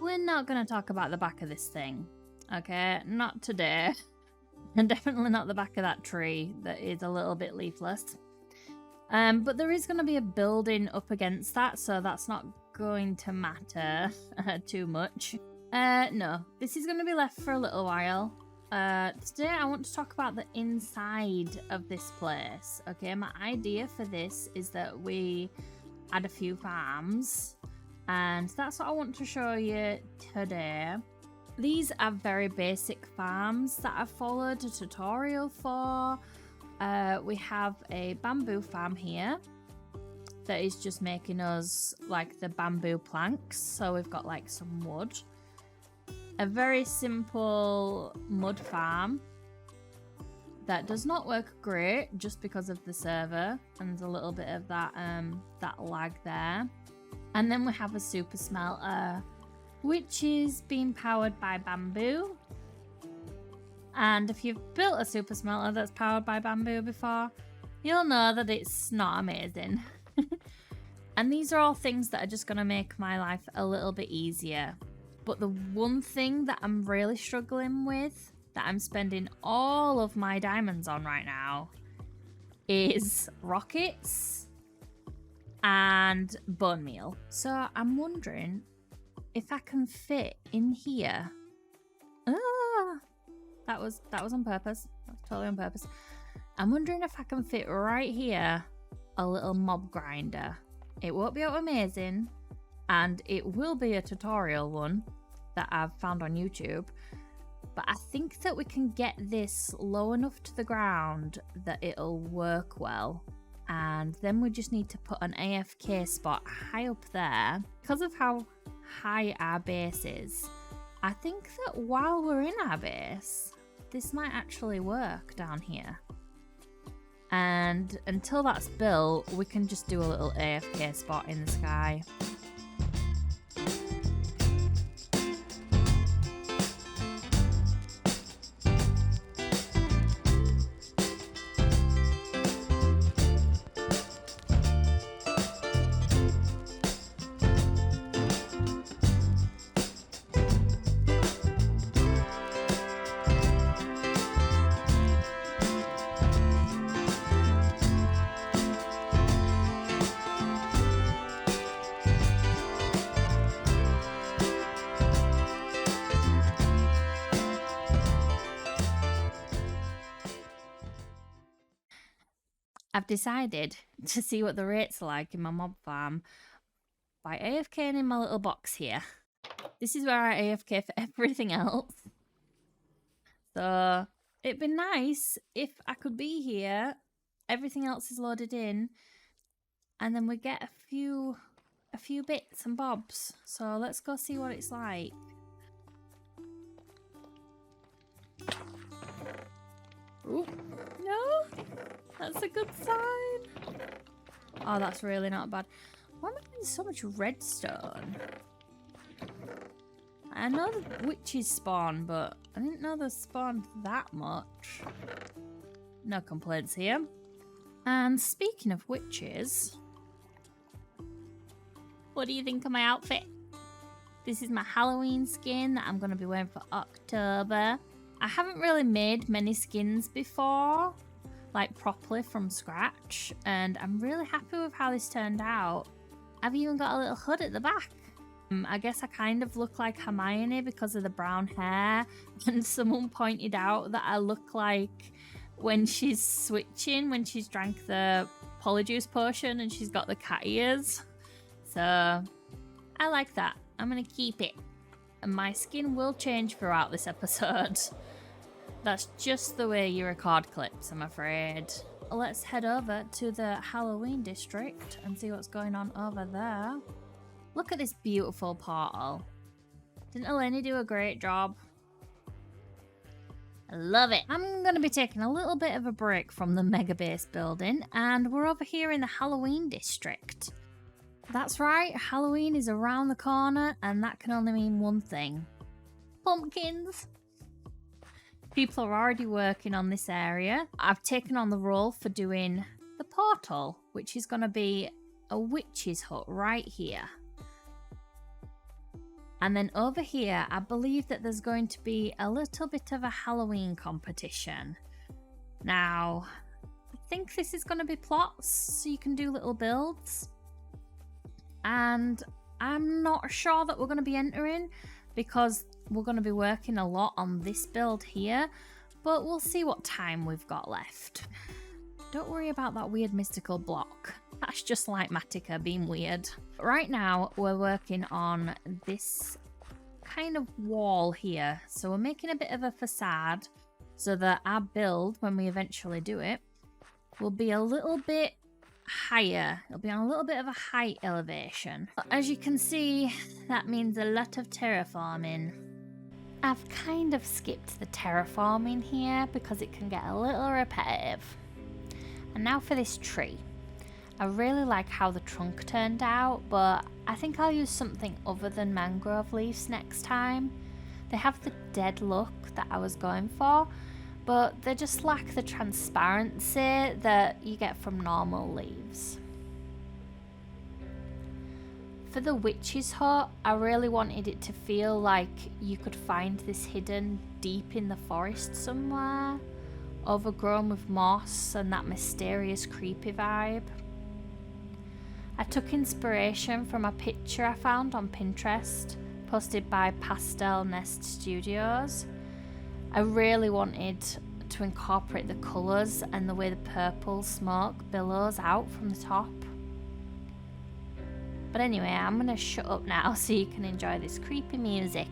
we're not going to talk about the back of this thing. Okay, not today. And definitely not the back of that tree that is a little bit leafless. But there is going to be a building up against that, so that's not going to matter too much. No, this is going to be left for a little while. Today I want to talk about the inside of this place. Okay, my idea for this is that we add a few farms, and that's what I want to show you today. These are very basic farms that I've followed a tutorial for. We have a bamboo farm here that is just making us like the bamboo planks, so we've got like some wood. A very simple mud farm that does not work great just because of the server, and there's a little bit of that that lag there. And then we have a super smelter, which is being powered by bamboo. And if you've built a super smelter that's powered by bamboo before, you'll know that it's not amazing. And these are all things that are just going to make my life a little bit easier. But the one thing that I'm really struggling with, that I'm spending all of my diamonds on right now, is rockets and bone meal. So I'm wondering if I can fit in here. That was on purpose. That was totally on purpose. I'm wondering if I can fit right here a little mob grinder. It won't be amazing, and it will be a tutorial one that I've found on YouTube, but I think that we can get this low enough to the ground that it'll work well. And then we just need to put an AFK spot high up there. Because of how high our base is, I think that while we're in our base, this might actually work down here. And until that's built, we can just do a little AFK spot in the sky. I've decided to see what the rates are like in my mob farm by AFKing in my little box here. This is where I AFK for everything else. So it'd be nice if I could be here, everything else is loaded in, and then we get a few bits and bobs. So let's go see what it's like. Ooh, no, that's a good sign. Oh, that's really not bad. Why am I getting so much redstone? I know the witches spawn, but I didn't know they spawned that much. No complaints here. And speaking of witches, what do you think of my outfit? This is my Halloween skin that I'm going to be wearing for October. I haven't really made many skins before, like properly from scratch, and I'm really happy with how this turned out. I've even got a little hood at the back. I guess I kind of look like Hermione because of the brown hair, and someone pointed out that I look like when she's switching, when she's drank the polyjuice potion and she's got the cat ears. So I like that. I'm gonna keep it. And my skin will change throughout this episode. That's just the way you record clips, I'm afraid. Let's head over to the Halloween district and see what's going on over there. Look at this beautiful portal. Didn't Eleni do a great job? I love it. I'm going to be taking a little bit of a break from the mega base building, and we're over here in the Halloween district. That's right, Halloween is around the corner, and that can only mean one thing. Pumpkins. People are already working on this area. I've taken on the role for doing the portal, which is going to be a witch's hut right here. And then over here, I believe that there's going to be a little bit of a Halloween competition. Now, I think this is going to be plots, so you can do little builds. And I'm not sure that we're going to be entering because we're going to be working a lot on this build here, but we'll see what time we've got left. Don't worry about that weird mystical block. That's just like Matica being weird. Right now, we're working on this kind of wall here. So we're making a bit of a facade so that our build, when we eventually do it, will be a little bit higher. It'll be on a little bit of a height elevation. But as you can see, that means a lot of terraforming. I've kind of skipped the terraforming here because it can get a little repetitive. And now for this tree. I really like how the trunk turned out, but I think I'll use something other than mangrove leaves next time. They have the dead look that I was going for, but they just lack the transparency that you get from normal leaves. For the witch's hut, I really wanted it to feel like you could find this hidden deep in the forest somewhere, overgrown with moss and that mysterious creepy vibe. I took inspiration from a picture I found on Pinterest, posted by Pastel Nest Studios. I really wanted to incorporate the colours and the way the purple smoke billows out from the top. But anyway, I'm going to shut up now so you can enjoy this creepy music.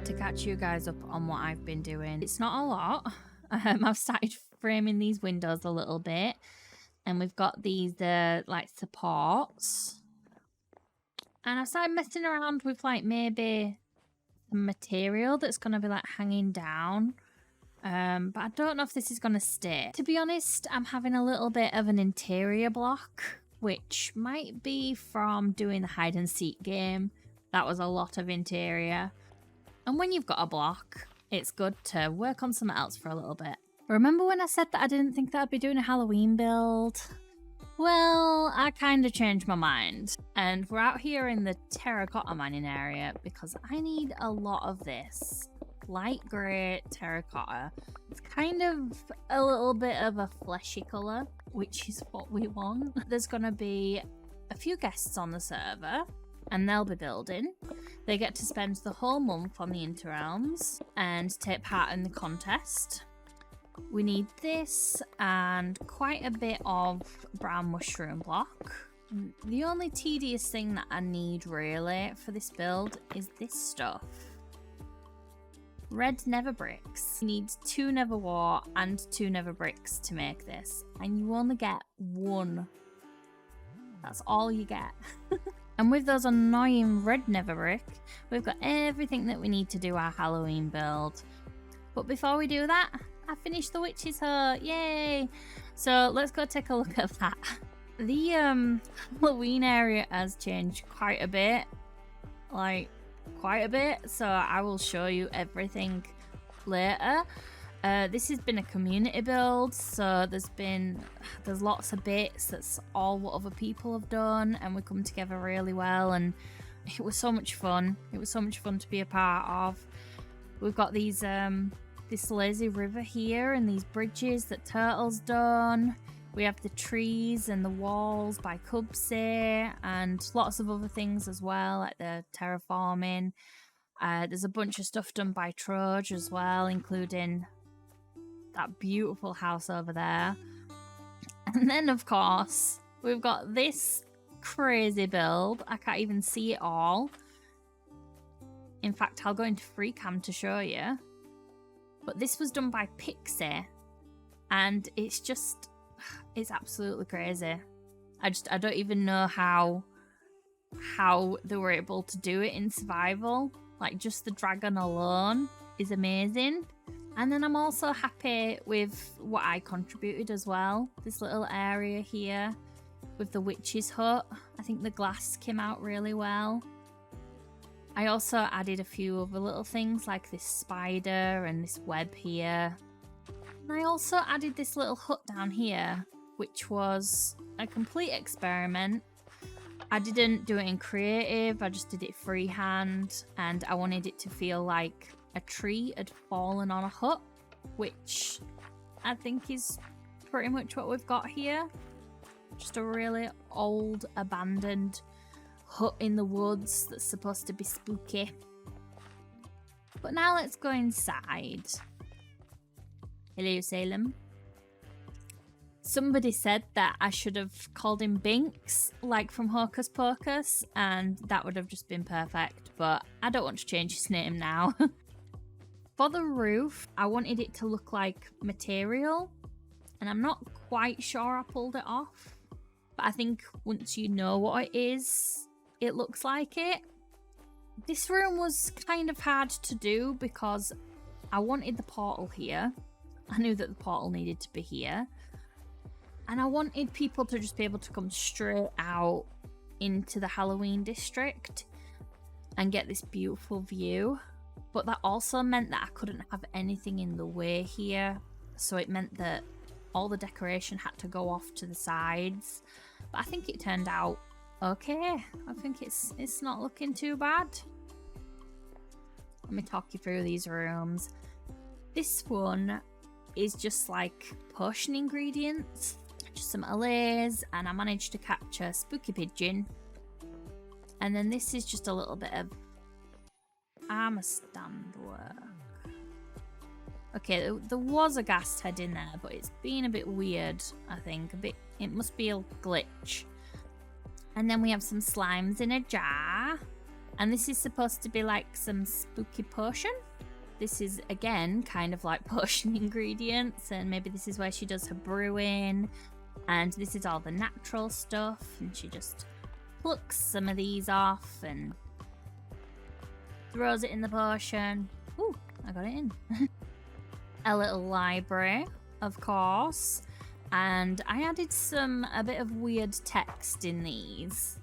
To catch you guys up on what I've been doing. It's not a lot. I've started framing these windows a little bit, and we've got these like supports, and I've started messing around with like maybe some material that's going to be like hanging down, but I don't know if this is going to stay. To be honest, I'm having a little bit of an interior block, which might be from doing the hide and seek game. That was a lot of interior. And when you've got a block, it's good to work on something else for a little bit. Remember when I said that I didn't think that I'd be doing a Halloween build? Well, I kind of changed my mind. And we're out here in the terracotta mining area because I need a lot of this light grey terracotta. It's kind of a little bit of a fleshy colour, which is what we want. There's going to be a few guests on the server, and they'll be building. They get to spend the whole month on the Interrealms and take part in the contest. We need this and quite a bit of brown mushroom block. The only tedious thing that I need really for this build is this stuff. Red nether bricks. You need 2 nether wart and 2 nether bricks to make this, and you only get 1. That's all you get. And with those annoying red nether brick, we've got everything that we need to do our Halloween build. But before we do that, I finished the witch's hut, yay! So let's go take a look at that. The Halloween area has changed quite a bit, so I will show you everything later. This has been a community build, so there's lots of bits that's all what other people have done, and we come together really well, and it was so much fun. It was so much fun to be a part of. We've got these this lazy river here and these bridges that Turtle's done. We have the trees and the walls by Cubsy and lots of other things as well, like the terraforming. There's a bunch of stuff done by Troj as well, including that beautiful house over there. And then, of course, we've got this crazy build. I can't even see it all. In fact, I'll go into free cam to show you. But this was done by Pixie. And it's absolutely crazy. I don't even know how they were able to do it in survival. Like, just the dragon alone is amazing. And then I'm also happy with what I contributed as well. This little area here with the witch's hut. I think the glass came out really well. I also added a few other little things like this spider and this web here. And I also added this little hut down here, which was a complete experiment. I didn't do it in creative, I just did it freehand, and I wanted it to feel like a tree had fallen on a hut, which I think is pretty much what we've got here. Just a really old, abandoned hut in the woods that's supposed to be spooky. But now let's go inside. Hello, Salem. Somebody said that I should have called him Binks, like from Hocus Pocus, and that would have just been perfect, but I don't want to change his name now. For the roof, I wanted it to look like material, and I'm not quite sure I pulled it off, but I think once you know what it is, it looks like it. This room was kind of hard to do because I wanted the portal here. I knew that the portal needed to be here. And I wanted people to just be able to come straight out into the Halloween district and get this beautiful view. But that also meant that I couldn't have anything in the way here. So it meant that all the decoration had to go off to the sides. But I think it turned out okay. I think it's not looking too bad. Let me talk you through these rooms. This one is just like potion ingredients. Just some allays, and I managed to catch a spooky pigeon. And then this is just a little bit of armor stand work. Okay, there was a ghast head in there, but it's been a bit weird, I think. It must be a glitch. And then we have some slimes in a jar. And this is supposed to be like some spooky potion. This is, again, kind of like potion ingredients, and maybe this is where she does her brewing. And this is all the natural stuff, and she just plucks some of these off and throws it in the potion. Ooh, I got it in. A little library, of course, and I added a bit of weird text in these.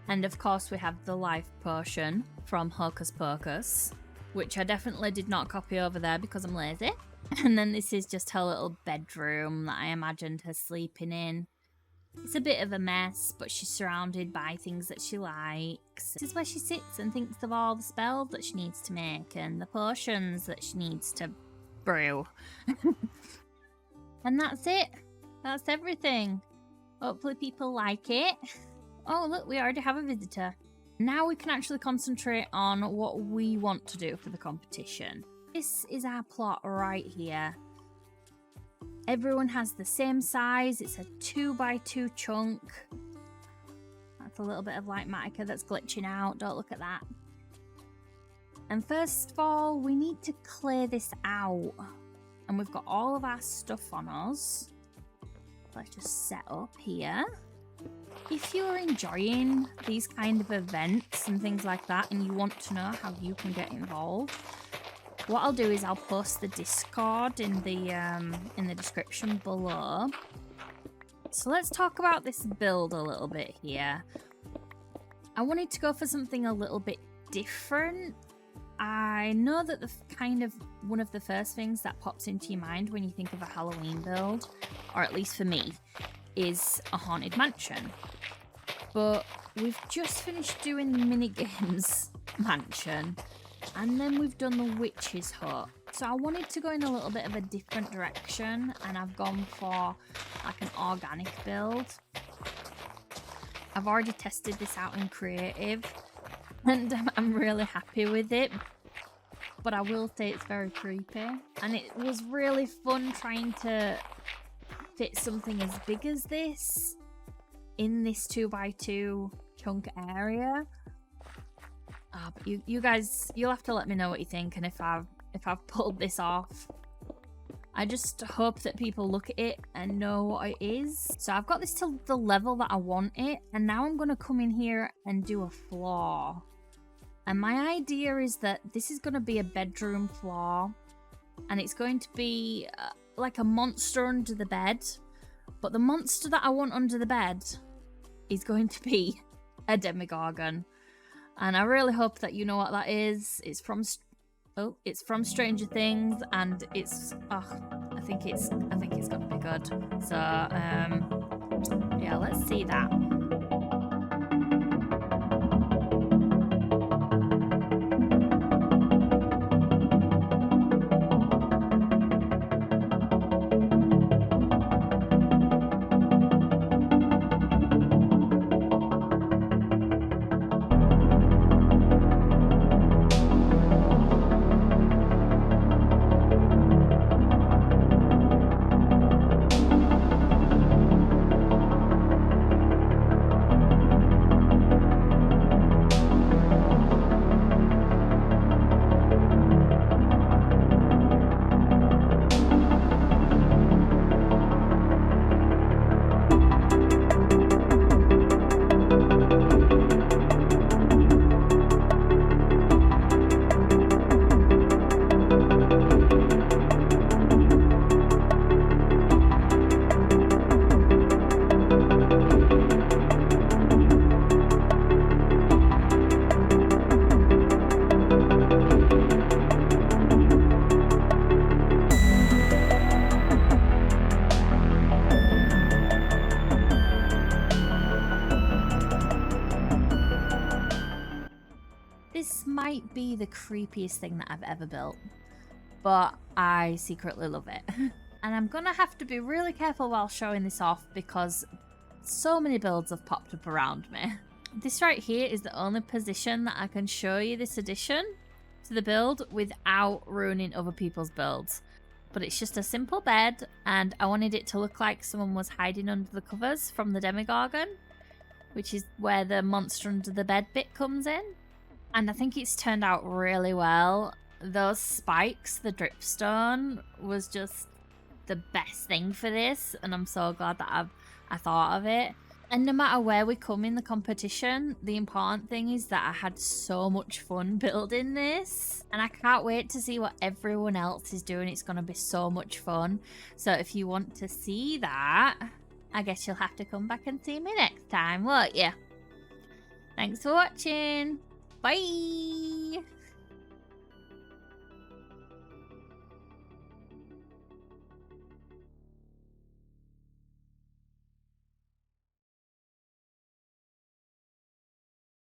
And of course we have the life potion from Hocus Pocus, which I definitely did not copy over there because I'm lazy. And then this is just her little bedroom that I imagined her sleeping in. It's a bit of a mess, but she's surrounded by things that she likes. This is where she sits and thinks of all the spells that she needs to make and the potions that she needs to brew. And that's it. That's everything. Hopefully people like it. Oh, look, we already have a visitor. Now we can actually concentrate on what we want to do for the competition. This is our plot right here. Everyone has the same size. It's a 2x2 chunk. That's a little bit of light mica that's glitching out. Don't look at that. And first of all, we need to clear this out. And we've got all of our stuff on us. Let's just set up here. If you're enjoying these kind of events and things like that, and you want to know how you can get involved, what I'll do is I'll post the Discord in the description below. So let's talk about this build a little bit here. I wanted to go for something a little bit different. I know that one of the first things that pops into your mind when you think of a Halloween build, or at least for me, is a haunted mansion. But we've just finished doing the minigames mansion, and then we've done the witch's hut. So I wanted to go in a little bit of a different direction, and I've gone for like an organic build. I've already tested this out in creative, and I'm really happy with it. but I will say it's very creepy. And it was really fun trying to fit something as big as this in this 2x2 chunk area. But you guys, you'll have to let me know what you think and if I've pulled this off. I just hope that people look at it and know what it is. So I've got this to the level that I want it, and now I'm going to come in here and do a floor. And my idea is that this is going to be a bedroom floor, and it's going to be like a monster under the bed. But the monster that I want under the bed is going to be a Demogorgon. And I really hope that you know what that is. It's from Stranger Things, and it's I think it's gonna be good. So yeah, let's see that. This might be the creepiest thing that I've ever built, but I secretly love it. And I'm gonna have to be really careful while showing this off because so many builds have popped up around me. This right here is the only position that I can show you this addition to the build without ruining other people's builds. But it's just a simple bed, and I wanted it to look like someone was hiding under the covers from the Demogorgon, which is where the monster under the bed bit comes in. And I think it's turned out really well. Those spikes, the dripstone, was just the best thing for this, and I'm so glad that I thought of it. And no matter where we come in the competition, the important thing is that I had so much fun building this, and I can't wait to see what everyone else is doing. It's going to be so much fun. So if you want to see that, I guess you'll have to come back and see me next time, won't you? Thanks for watching. Bye!